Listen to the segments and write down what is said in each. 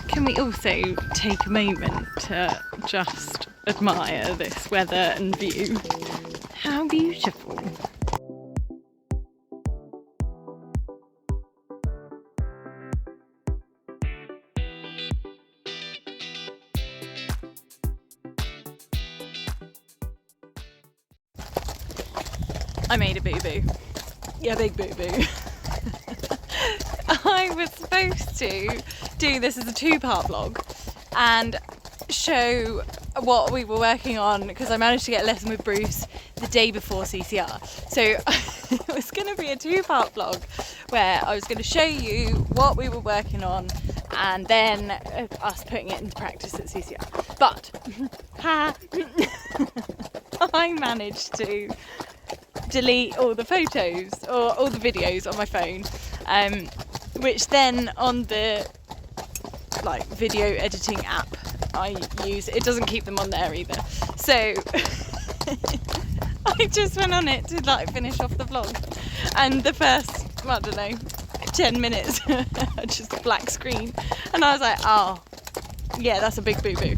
Can we also take a moment to just admire this weather and view? How beautiful. I made a boo-boo. Yeah, big boo-boo. I was supposed to do this as a two-part vlog and show what we were working on, because I managed to get a lesson with Bruce the day before CCR. So it was going to be a two-part vlog where I was going to show you what we were working on and then us putting it into practice at CCR. But I managed to delete all the photos or all the videos on my phone, which then on the video editing app I use, it doesn't keep them on there either. So I just went on it to finish off the vlog, and the first, I don't know, 10 minutes just a black screen, and I was like, oh yeah, that's a big boo-boo.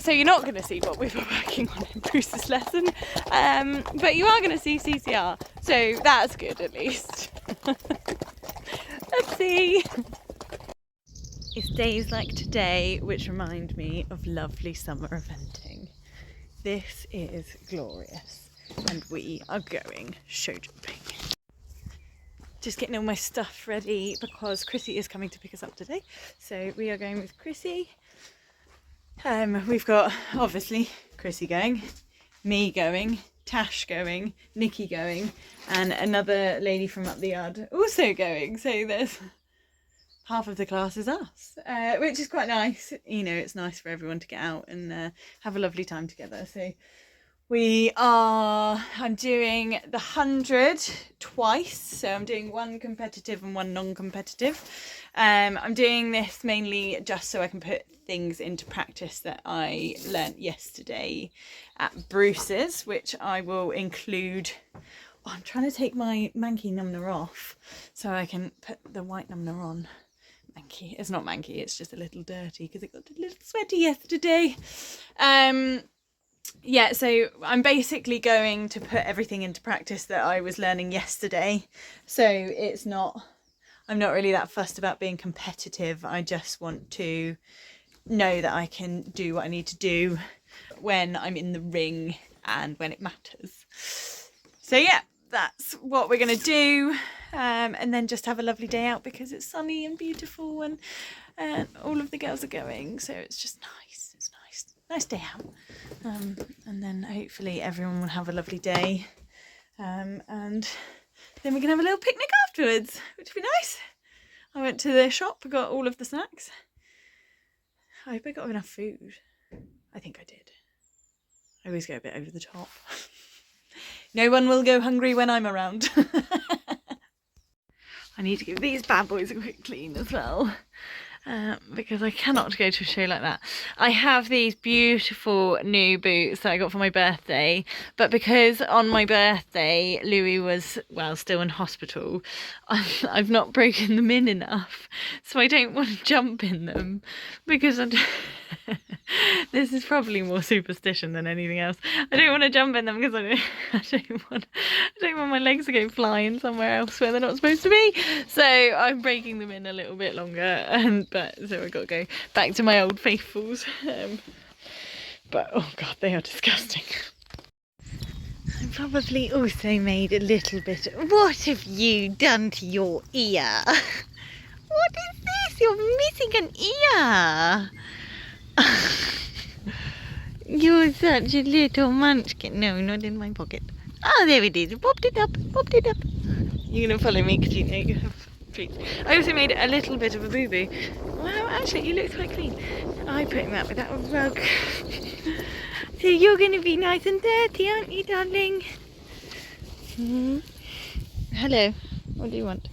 So you're not going to see what we were working on in Bruce's lesson, but you are going to see CCR, so that's good at least. Let's see. It's days like today which remind me of lovely summer eventing. This is glorious, and we are going show jumping. Just getting all my stuff ready because Chrissy is coming to pick us up today, so we are going with Chrissy. We've got obviously Chrissy going, me going, Tash going, Nikki going, and another lady from up the yard also going. So there's half of the class is us, which is quite nice. You know, it's nice for everyone to get out and have a lovely time together. So I'm doing the 100 twice, so I'm doing one competitive and one non-competitive. I'm doing this mainly just so I can put things into practice that I learnt yesterday at Bruce's, which I will include. Oh, I'm trying to take my manky numbner off so I can put the white numbner on. Manky, it's not manky, it's just a little dirty because it got a little sweaty yesterday. Yeah, so I'm basically going to put everything into practice that I was learning yesterday. So I'm not really that fussed about being competitive. I just want to know that I can do what I need to do when I'm in the ring and when it matters. So yeah, that's what we're going to do. And then just have a lovely day out because it's sunny and beautiful, and all of the girls are going. So it's just nice. It's nice day out. And then hopefully everyone will have a lovely day, and then we can have a little picnic afterwards, which would be nice. I went to the shop, got all of the snacks. I hope I got enough food. I think I did. I always go a bit over the top. No one will go hungry when I'm around. I need to give these bad boys a quick clean as well. Because I cannot go to a show like that. I have these beautiful new boots that I got for my birthday, but because on my birthday Louis was, well, still in hospital, I've not broken them in enough, so I don't want to jump in them because this is probably more superstition than anything else. I don't want to jump in them because I don't want my legs to go flying somewhere else where they're not supposed to be. So I'm breaking them in a little bit longer, so I've got to go back to my old faithfuls. But oh god, they are disgusting. I probably also made a little bit. What have you done to your ear? What is this? You're missing an ear. You're such a little munchkin. No, not in my pocket. Oh, there it is. Popped it up. Popped it up. You're going to follow me because you know you have treats. I also made a little bit of a boo-boo. Wow, actually, he looks quite clean. I put him out with that rug. So you're going to be nice and dirty, aren't you, darling? Hello. What do you want?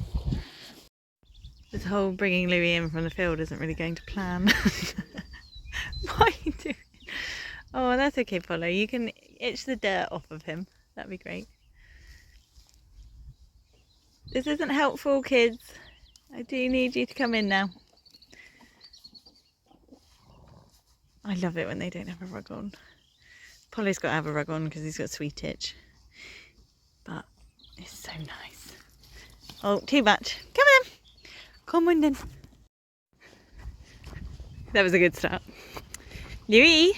This whole bringing Louis in from the field isn't really going to plan. What are you doing? Oh, that's okay, Polo. You can itch the dirt off of him. That'd be great. This isn't helpful, kids. I do need you to come in now. I love it when they don't have a rug on. Polly's got to have a rug on because he's got a sweet itch. But it's so nice. Oh, too much. Come on. Come on then. That was a good start. Louis,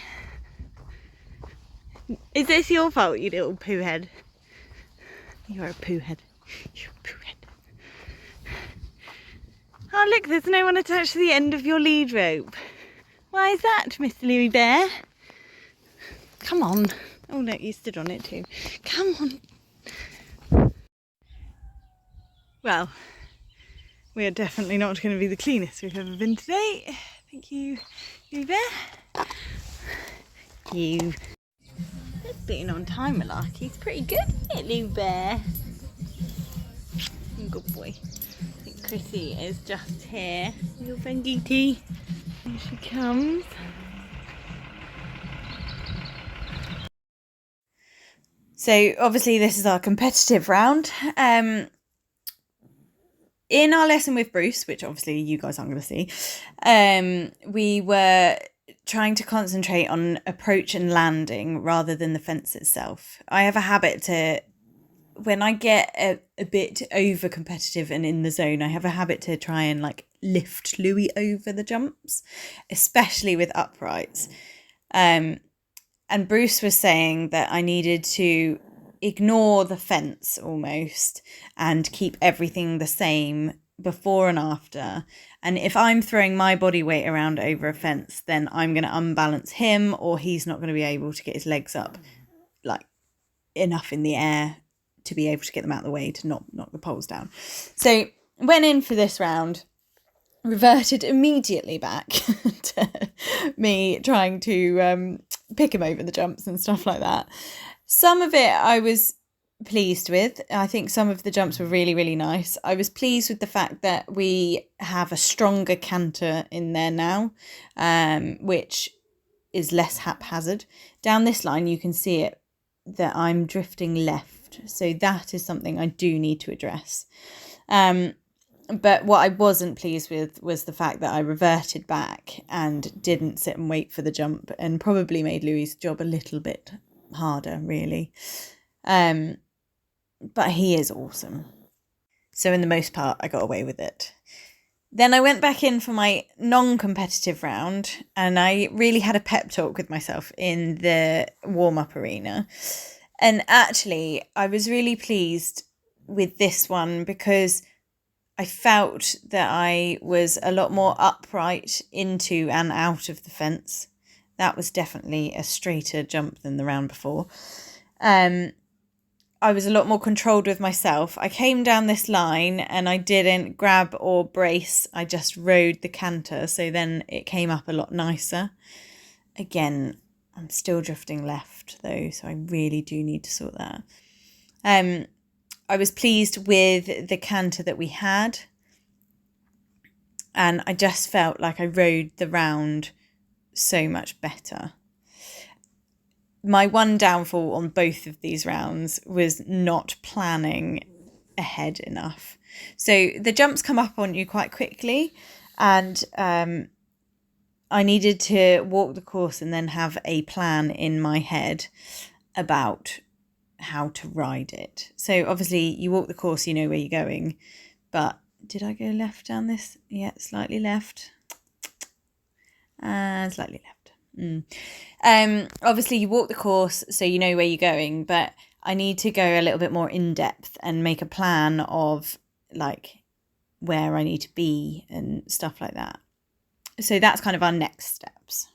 is this your fault, you little poo head? You're a poo head. You're a poo head. Oh look, there's no one attached to the end of your lead rope. Why is that, Mr. Louis Bear? Come on. Oh no, you stood on it too. Come on. Well, we are definitely not going to be the cleanest we've ever been today. Thank you, Louis Bear. You. It's being on time, Malarkey's pretty good, isn't it, Louis Bear? Good boy. I think Chrissy is just here. Little friend Geety. Here she comes. So obviously this is our competitive round. In our lesson with Bruce, which obviously you guys aren't going to see, we were trying to concentrate on approach and landing rather than the fence itself. I have a habit to, when I get a bit over competitive and in the zone, I have a habit to try and like lift Louis over the jumps, especially with uprights. And Bruce was saying that I needed to ignore the fence almost and keep everything the same before and after. And if I'm throwing my body weight around over a fence, then I'm going to unbalance him, or he's not going to be able to get his legs up like enough in the air to be able to get them out of the way to not knock the poles down. So went in for this round, reverted immediately back to me trying to pick him over the jumps and stuff like that. Some of it I was pleased with. I think some of the jumps were really, really nice. I was pleased with the fact that we have a stronger canter in there now, which is less haphazard. Down this line, you can see it that I'm drifting left. So that is something I do need to address. But what I wasn't pleased with was the fact that I reverted back and didn't sit and wait for the jump, and probably made Louis' job a little bit harder, really. But he is awesome. So in the most part, I got away with it. Then I went back in for my non-competitive round, and I really had a pep talk with myself in the warm-up arena. And actually, I was really pleased with this one because I felt that I was a lot more upright into and out of the fence. That was definitely a straighter jump than the round before. I was a lot more controlled with myself. I came down this line and I didn't grab or brace. I just rode the canter. So then it came up a lot nicer. Again, I'm still drifting left though, so I really do need to sort that. I was pleased with the canter that we had. And I just felt like I rode the round so much better. My one downfall on both of these rounds was not planning ahead enough. So the jumps come up on you quite quickly, and I needed to walk the course and then have a plan in my head about how to ride it. So obviously you walk the course, you know where you're going, but did I go left down this? Yeah, slightly left. And slightly left. Obviously you walk the course so you know where you're going, but I need to go a little bit more in depth and make a plan of like where I need to be and stuff like that. So that's kind of our next steps.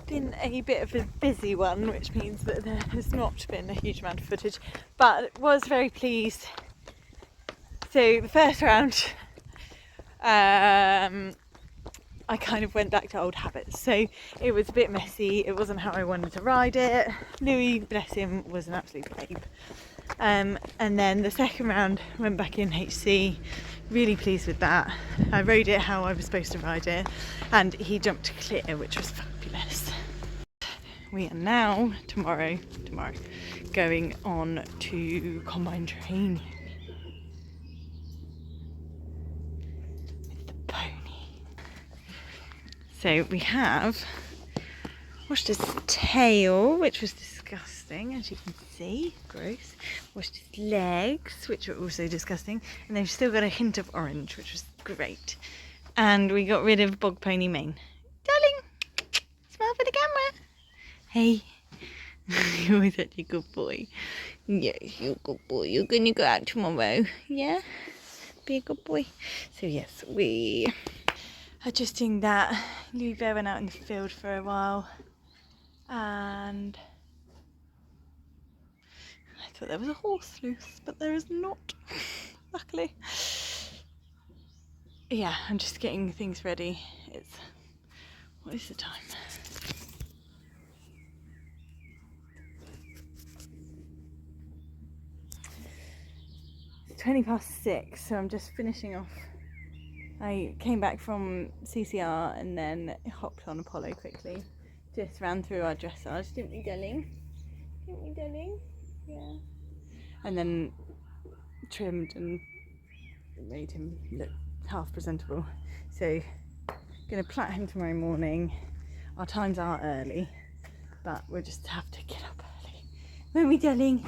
Been a bit of a busy one, which means that there has not been a huge amount of footage, but was very pleased. So the first round, I kind of went back to old habits. So it was a bit messy. It wasn't how I wanted to ride it. Louis, bless him, was an absolute babe. And then the second round, went back in HC. Really pleased with that. I rode it how I was supposed to ride it, and he jumped clear, which was fabulous. We are now, tomorrow, going on to combine training. So we have washed his tail, which was disgusting, as you can see, gross. Washed his legs, which were also disgusting, and they've still got a hint of orange, which was great. And we got rid of bog pony mane. Darling, smile for the camera. Hey, you're such a good boy. Yes, you're a good boy. You're gonna go out tomorrow, yeah? Be a good boy. So yes, we are just doing that. Louis Bear went out in the field for a while, and I thought there was a horse loose, but there is not, luckily. Yeah, I'm just getting things ready. What is the time? It's 6:20, so I'm just finishing off. I came back from CCR and then hopped on Apollo quickly. Just ran through our dressage, didn't we, darling? Didn't we, darling? Yeah. And then trimmed and made him look half presentable. So, gonna plait him tomorrow morning. Our times are early, but we'll just have to get up early. Won't we, darling?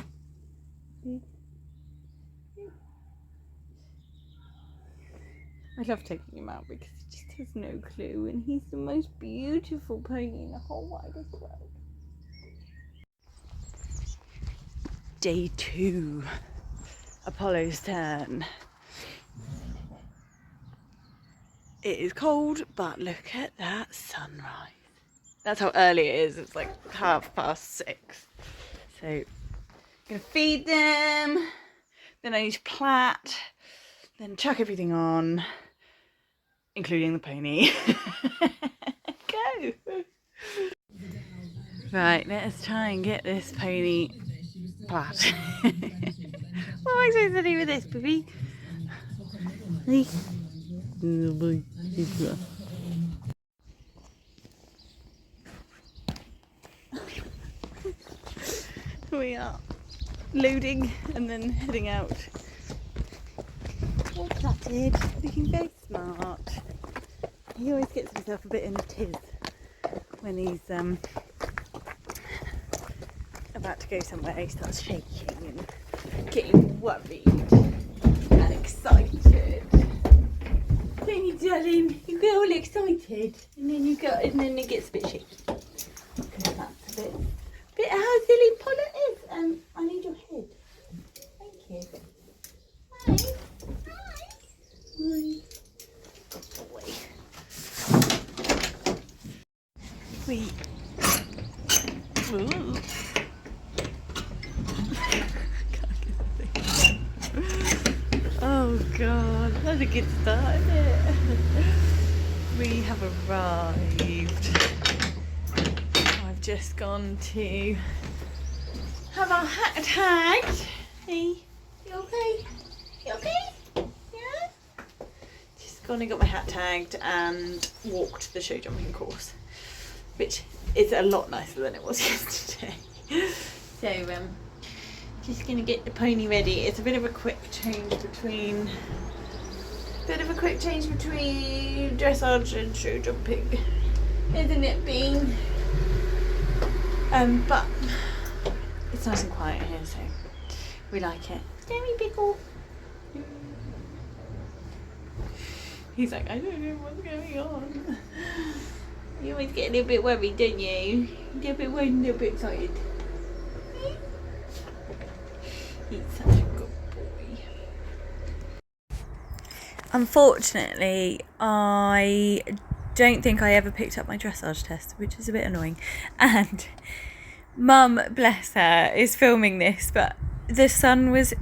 I love taking him out because he just has no clue, and he's the most beautiful pony in the whole wide world. Day 2, Apollo's turn. It is cold, but look at that sunrise. That's how early it is. It's like 6:30. So, I'm gonna feed them. Then I need to plait. Then chuck everything on, including the pony. Go! Right, let's try and get this pony plait. What am I supposed to do with this, baby? We are loading and then heading out. All plaited, looking very smart. He always gets himself a bit in a tiz when he's about to go somewhere. He starts shaking and getting worried and excited. Don't you, darling? You get all excited and then it gets a bit shaky. Because that's a bit how silly Paula is. I need your head. Thank you. Hi. Good boy. Sweet. Ooh. Oh god, that's a good start, isn't it? We have arrived. I've just gone to have our hat tagged. Hey, you okay? You okay? Yeah? Just gone and got my hat tagged and walked the show jumping course, which is a lot nicer than it was yesterday. So, just gonna get the pony ready. It's a bit of a quick change between dressage and show jumping, isn't it, Bean? But it's nice and quiet here, so we like it. Very Pickle. He's like, I don't know what's going on. You always get a little bit worried, don't you? You get a bit worried and a little bit excited. He's such a good boy. Unfortunately, I don't think I ever picked up my dressage test, which is a bit annoying. And Mum, bless her, is filming this, but the sun was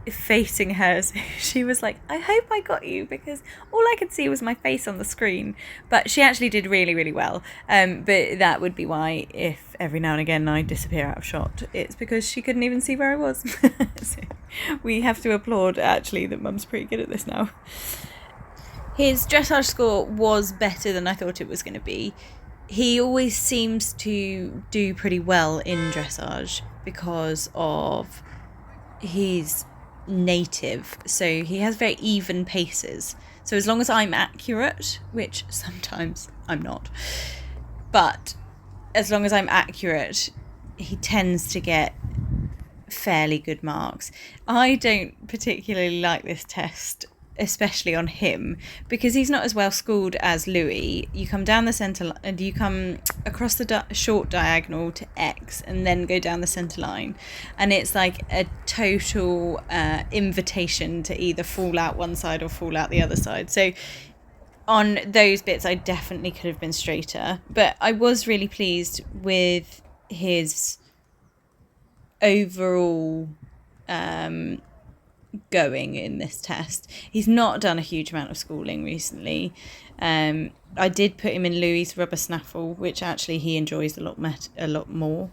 facing her, so she was like, I hope I got you, because all I could see was my face on the screen. But she actually did really, really well. But that would be why, if every now and again I disappear out of shot, it's because she couldn't even see where I was. So we have to applaud, actually, that Mum's pretty good at this now. His dressage score was better than I thought it was going to be. He always seems to do pretty well in dressage because of his native, so he has very even paces, So as long as I'm accurate, which sometimes I'm not, but as long as I'm accurate, he tends to get fairly good marks. I don't particularly like this test, especially on him, because he's not as well schooled as Louis. You come down the centre and you come across the short diagonal to X and then go down the centre line, and it's like a total invitation to either fall out one side or fall out the other side. So on those bits I definitely could have been straighter, but I was really pleased with his overall going in this test. He's not done a huge amount of schooling recently. I did put him in Louis' rubber snaffle, which actually he enjoys a lot more,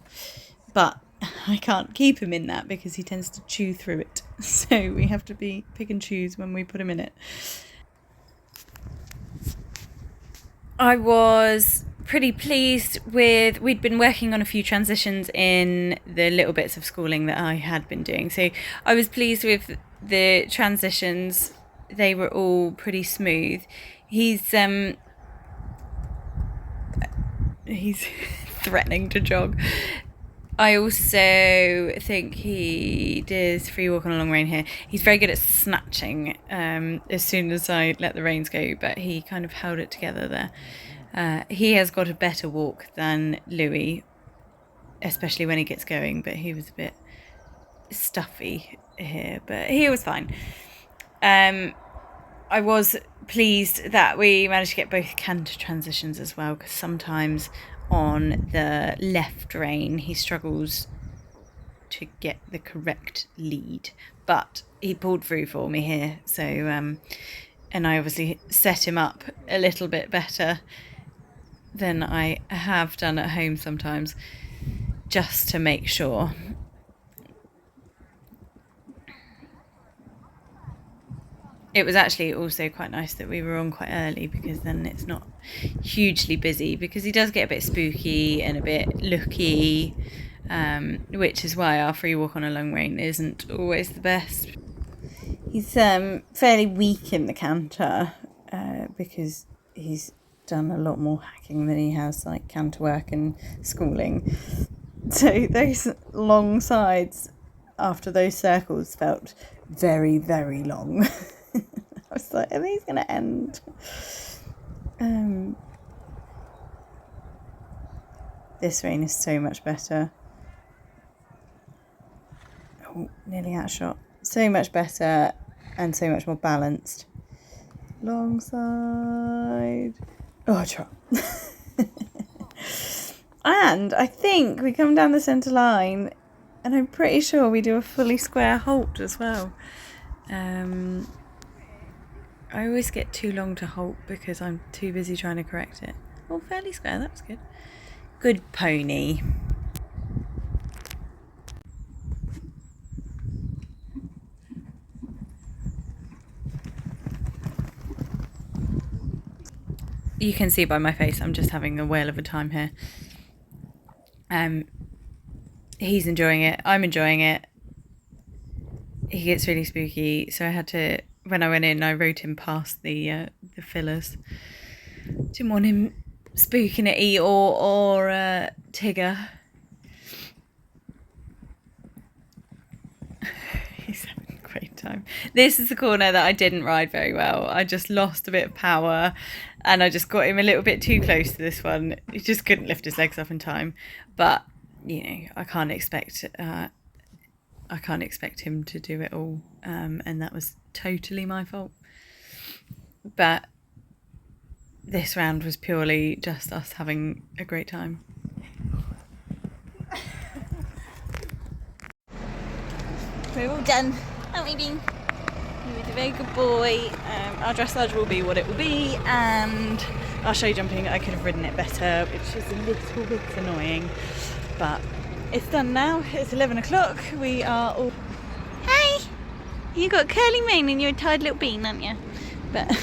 but I can't keep him in that because he tends to chew through it, so we have to pick and choose when we put him in it. I was pretty pleased with, we'd been working on a few transitions in the little bits of schooling that I had been doing, so I was pleased with the transitions. They were all pretty smooth. He's threatening to jog. I also think he does free walk on a long rein here. He's very good at snatching as soon as I let the reins go, but he kind of held it together there. He has got a better walk than Louis, especially when he gets going, but he was a bit stuffy here, but he was fine. I was pleased that we managed to get both canter transitions as well, because sometimes on the left rein he struggles to get the correct lead, but he pulled through for me here, so and I obviously set him up a little bit better than I have done at home sometimes, just to make sure. It was actually also quite nice that we were on quite early, because then it's not hugely busy, because he does get a bit spooky and a bit looky, which is why our free walk on a long rein isn't always the best. He's fairly weak in the canter because he's done a lot more hacking than he has like canter work and schooling. So those long sides after those circles felt very, very long. I was like, are these going to end? This rein is so much better. Oh, nearly out of shot. So much better and so much more balanced. Long side. Oh, trot. And I think we come down the centre line, and I'm pretty sure we do a fully square halt as well. I always get too long to halt because I'm too busy trying to correct it. Oh, fairly square, that was good. Good pony. You can see by my face I'm just having a whale of a time here. He's enjoying it, I'm enjoying it. He gets really spooky, so I had to, when I went in, I rode him past the fillers. Didn't want him spooking at E or Tigger. He's having a great time. This is the corner that I didn't ride very well. I just lost a bit of power, and I just got him a little bit too close to this one. He just couldn't lift his legs up in time. But you know, I can't expect him to do it all, and that was totally my fault. But this round was purely just us having a great time. We're all done, aren't we, Bean? He was a very good boy. Our dressage will be what it will be, and our show jumping, I could have ridden it better, which is a little bit annoying. But it's done now. It's 11 o'clock. We are all... Hey! You got curly mane and you're a tired little bean, aren't you? But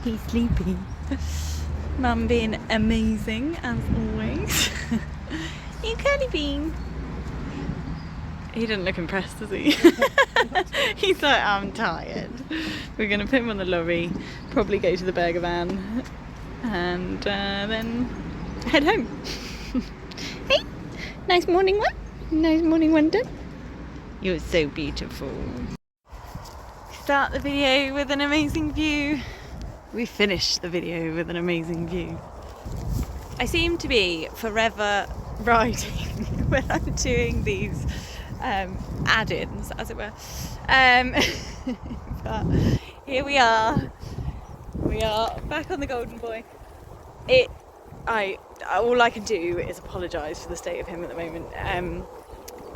he's sleepy. Mum being amazing, as always. You curly bean. He didn't look impressed, does he? He's like, I'm tired. We're going to put him on the lorry, probably go to the burger van, and then head home. Hey, nice morning one. Nice morning one done. You're so beautiful. Start the video with an amazing view. We finish the video with an amazing view. I seem to be forever riding when I'm doing these add-ins, as it were. But here we are. We are back on the Golden Boy. All I can do is apologise for the state of him at the moment.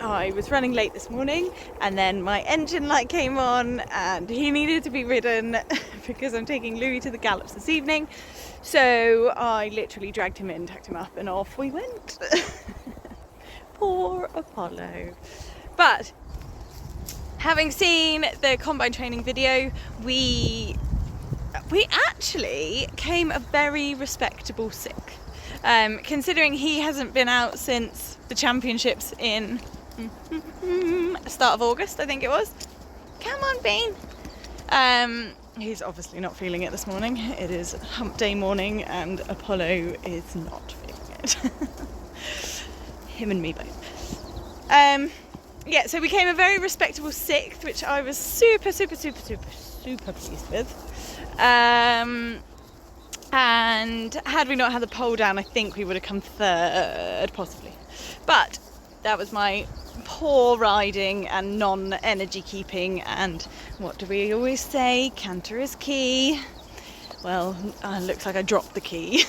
I was running late this morning, and then my engine light came on and he needed to be ridden because I'm taking Louis to the gallops this evening. So I literally dragged him in, tacked him up, and off we went. Poor Apollo. But having seen the combine training video, we actually came a very respectable 6th. Considering he hasn't been out since the championships in start of August, I think it was. Come on, Bean. He's obviously not feeling it this morning. It is hump day morning and Apollo is not feeling it. Him and me both. Yeah, so we came a very respectable 6th, which I was super pleased with. And had we not had the pole down, I think we would have come 3rd, possibly. But that was my poor riding and non-energy keeping, and what do we always say? Canter is key. Well, looks like I dropped the key.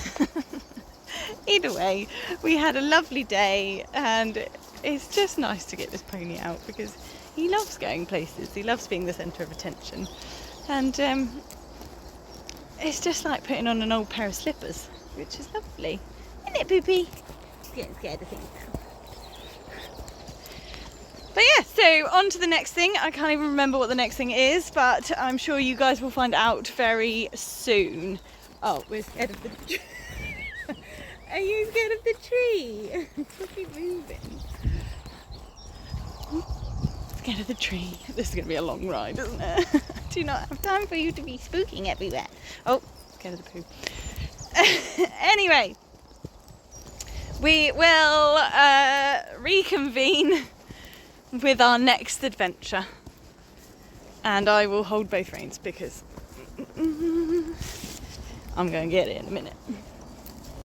Either way, we had a lovely day, and it's just nice to get this pony out because he loves going places. He loves being the centre of attention, and it's just like putting on an old pair of slippers, which is lovely. Isn't it, Poopy? Getting scared of things now. But yeah, so on to the next thing. I can't even remember what the next thing is, but I'm sure you guys will find out very soon. Oh, we're scared of the tree. Are you scared of the tree? Keep moving. Scared of the tree. This is going to be a long ride, isn't it? I do not have time for you to be spooking everywhere. Oh, scared of the poo. Anyway, we will reconvene with our next adventure, and I will hold both reins because I'm going to get it in a minute.